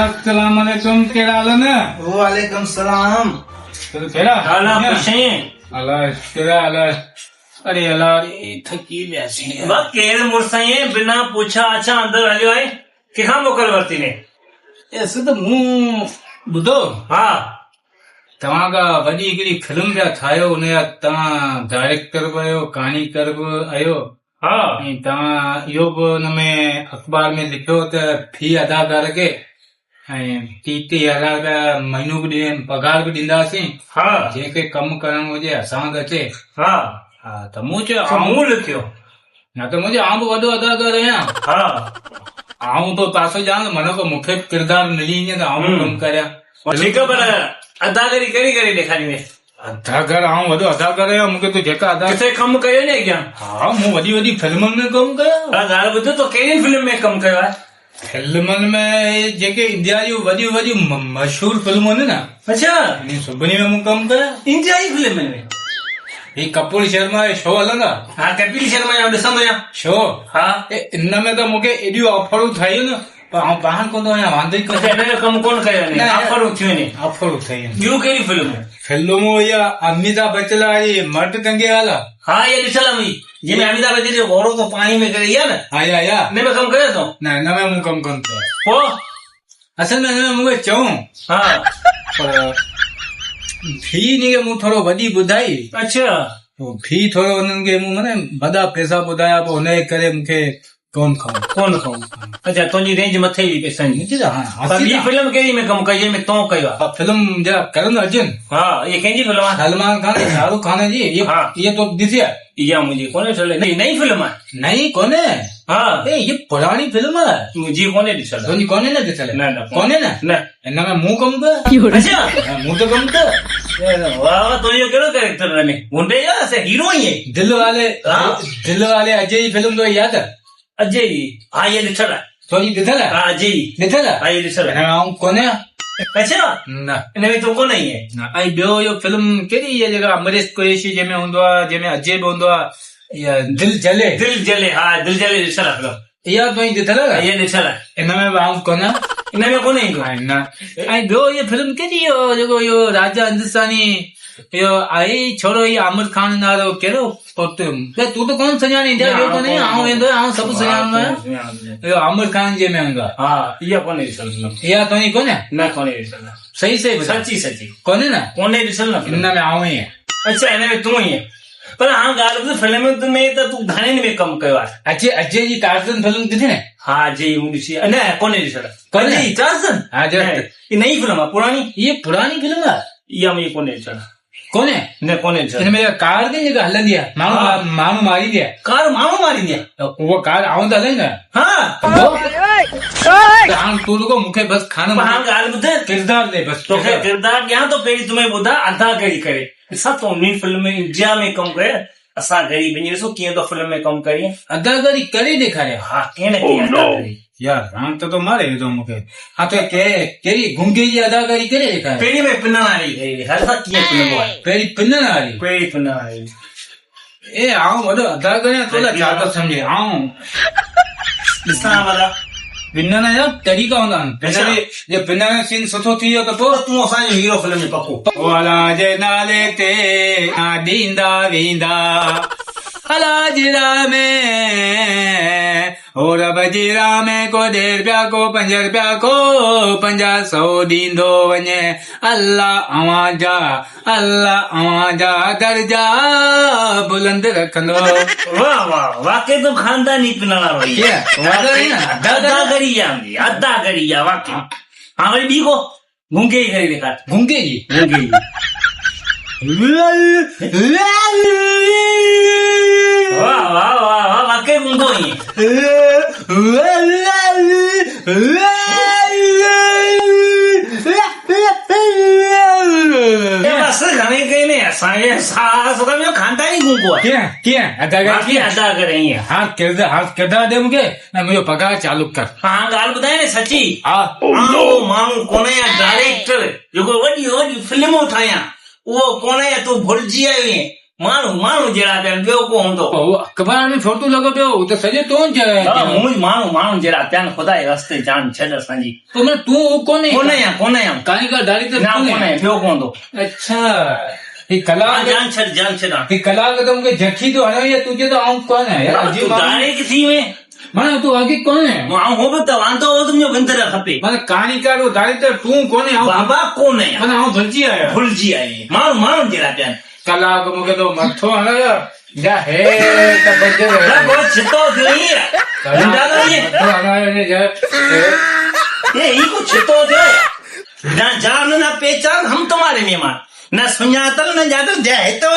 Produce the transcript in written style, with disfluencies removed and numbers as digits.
अस्सलाम वालेकुम केड़ा हाल है? वालेकुम सलाम। तो केड़ा हाल आप कैसे हैं? अल्लाह केड़ा हाल है? अरे अल्लाह थकी वैसे बस केर मुरसाई है बिना पूछा अच्छा अंदर हलियो है कि हाँ मोकल वर्ती ने ऐसे तो मुंह बुधो हाँ तव्हांखा वॾी हिकिड़ी फिल्म पिया ठाहियो उन जा तव्हां डायरेक्टर बि आहियो कहाणीकर बि आहियो हाँ ऐं तव्हां इहो बि हुन में अख़बार में लिखियो त फी अदाकार खे ऐं 30,000 रुपया महीनो बि पघार बि ॾींदासीं हाँ जंहिंखे कमु करणु हुजे असां वटि अचे हाँ हा त मूं चयो तो मुंह लिखियो न त मुंहिंजो आउं बि वॾो अदाकार आहियां हाँ आउं तो पासो ॼाण मन को मूंखे बि किरदारु मिली वञे त आउं बि कमु करियां ठीक है पर अदाकारी करी करी ॾेखारी में अदाकार आउं वॾो अदाकार आहियां मूंखे तूं जेका अदा किथे कमु कयो न अॻियां हा मूं वॾी वॾी फिल्मुनि में कमु कयो ॻाल्हि ॿुधो तो कहिड़ी फिल्म में कमु कयो आहे फिल्मुनि में जेके इंडिया जूं वॾियूं वॾियूं मशहूर फिल्मूं आहिनि न अच्छा इन सभिनी में मूं कमु कयो इंडिया जी फिल्म में ही कपूर शर्मा जो शो हलंदा हाँ कपिल शर्मा जो ॾिसंदो आहियां शो हाँ इन में त मूंखे एॾियूं ऑफरूं ठहियूं न पर आउं ॿाहिरि कोन थो आहियां वांदो ई अच्छा हिन जो कमु कोन कयो न, ऑफर थियूं आहिनि ऑफरूं ठही आहिनि ॿियूं कहिड़ी फिल्म फिल्मूं इहा अमिताभ बच्चन वारी मर्द टंगे वाला हाँ ये ॾिसल आहे मुंहिंजी जंहिंमें अमिताभ बच्चन जो घोड़ो तो पाणी में करे इहा न आया आया हिन में कमु कयो तो न हिन में मूं कमु कोन कयो पोइ असल में हिन में मूंखे चऊं हाँ पर फी हिनखे मूं थोरो वॾी ॿुधाई अच्छा फी थोरो हुननि खे मूं माने वॾा पैसा ॿुधाया पोइ हुनजे करे मूंखे कोन खाऊं कोन खाऊं अच्छा तुंहिंजी रेंज मथे जी पैसनि जी हाँ, पर ॿी फिल्म कहिड़ी में कमु कई जंहिंमें तो कयो आहे फिल्म जा करण अर्जुन हा इहा कंहिंजी फिल्म आहे सलमान खान शाहरुख खान जी हाँ। ये तो ॾिसी आहे इहा मुंहिंजी कोन्हे ॾिसल नई फिल्म आहे नई कोन्हे हा ए ये पुरानी फिल्म है मुंहिंजी कोन्हे ॾिसल तुंहिंजी कोन्हे न ॾिसल न कोन्हे न न हिन में मूं कमु कयो अच्छा मूं त कमु कयो वाह वाह तुंहिंजो कहिड़ो कैरेक्टर हिन में गुंडे जो आहे हीरो ई आहे दिल वाले अजय जी फिल्म तो यादि आहे अजय जी हा इहा ॾिसल आहे तुंहिंजी ॾिठल आहे हा अजय जी ॾिठल हा आहे इहा ॾिसल हिन आहे में आउं कोन्हे अच्छा न हिन में तूं कोन आई आहे ऐं ॿियो इहो फिल्म कहिड़ी इहा जेका अमरीश कुरैशी जंहिंमें हूंदो आहे जंहिंमें अजय बि हूंदो आहे इहा दिल जले दिल जले हा दिल जले ॾिसल आहे फिल्म इहा तुंहिंजी ॾिठल आहे इहा ॾिसल आहे हिन में बि आउं कोन्हे हिन में कोन ईंदो ऐं न ऐं ॿियो इहो फिल्म कहिड़ी इहो जेको इहो राजा हिंदुस्तानी इहो आहे छोरो इहो आमिर खान नालो कहिड़ो तूं त कोन सुञाणी इहो कोन्हे आउं वेंदो आउं सभु सुञाणंदो आहियां इहो आमिर खान जे में हूंदो आहे हा इहा कोन्हे ॾिसल फिल्म इहा तुंहिंजी कोन्हे न कोन्हे ॾिसल सही सही ॿुधाए। सची सची कोन्हे न कोन्हे ॾिसल न हिन फिल्म में आउं ई आहियां अच्छा हिन में तूं ई आहे पर हाणे ॻाल्हि ॿुध फिल्म में त तूं घणनि में कमु कयो आहे अजय जी टार्ज़न फिल्म ॾिठी न हा जी हूं ॾिसी आहे। न कोन्हे ॾिसल कोन्हे? जी टार्ज़न हा, जो- ही नई फिल्म आहे पुरानी इहा पुरानी फिल्म आहे इहा मुंहिंजी कोन्हे ॾिसल कोन्हे न कोन्हे ॾिसल हिन में कार थी जेका हलंदी आहे माण्हू मारींदी आहे कार माण्हू मारींदी आहे उहा कार आउं त हलाईंदो आहियां हा त हाणे तूं रुगो मूंखे बसि खानो पर हाणे ॻाल्हि ॿुध किरदार ॾे बसि तोखे किरदार ॾियां तो पहिरीं तुम्हें ॿुधा अदाकारी करे ॾिसां तो उन फिल्म में इंडिया में कमु करे असां ग़रीब वञी ॾिसो कीअं तो फिल्म में कमु करीं अदाकारी करे ॾेखारिया हा कीअं न कीअं अदाकारी यार राम तो मारे विधो मूंखे हा त कहिड़ी गुंगे जी अदाकारी करे ॾेखारे पहिरीं में पिनण वारी कई हर सां कीअं फिल्म आहे पहिरीं पिननि वारी पहिरीं पिनण वारी ए आउं वॾो अदाकार आहियां तोला छा थो सम्झे आउं ॾिसां वारा पिननि जा तरीक़ा हूंदा आहिनि जे पिननि जो सीन सुठो थी वियो त पोइ तूं असांजो हीरो फिल्म में पको वाला जे नाले ते ॾींदा वेंदा अलाजिरा में हो रब जी राह में को 1.5 रुपया को 5 रुपया को 50-100 ॾींदो वञे अल्लाह अवां जा दर्जा बुलंद रखंदो वाह वाह वाकई तो खानदानी पिनण वारो अदाकारी आहे अदाकारी आहे वाकई हा वरी ॿी को गुंगे जी करे ॾेखार गुंगे जी गुंगे जी वाह वाह वाह वाह वाकई गुंगो ई बस घणे कई ने असांजे में खानदानी गुंगो आहे कीअं बाक़ी अदा करे ईअं हाँ किरदार दे मूंखे न मुंहिंजो पगार चालू कर हा ॻाल्हि ॿुधाए न सची हा माण्हू कोन्हे डायरेक्टर जेको वॾी वॾी फिल्मूं ठाहियां उहो कोन्हे तूं भुलिजी आयो माण्हू जहिड़ा थिया आहिनि, ॿियो को हूंदो। अख़बार में फोटो लॻो पियो हू त सॼो तूं हूं ई माण्हू जहिड़ा थिया आहिनि, ख़ुदा जे रस्ते जान छॾ असांजी। तूं कोन्हे कोन आहियां काणी का दाढ़ी त ना, कोन आहियां, ॿियो को हूंदो। अच्छा ही कलाक जान छॾ ही कलाक त मूंखे झखी थो हणो या तुंहिंजे त आऊं कोन आहियां यार तूं डायरेक्ट थी में माना तूं अॻे कोन आहे हो बि त वांदो हो, तुंहिंजो विंदर खपे। माना कहाणीकार दाढ़ी त तूं कोन्हे बाबा कोन आहियां, माना आऊं भुलिजी आहियां भुलिजी आहीं। माण्हू जहिड़ा थिया आहिनि। कलाक मूंखे तो मथो हणयो जा हे त बजे कोई छितो थियो ई ये कुछ छितो थियो ना जान ना पहचान, हम तुम्हारे मेहमान, न सुञातल न जातल जय तो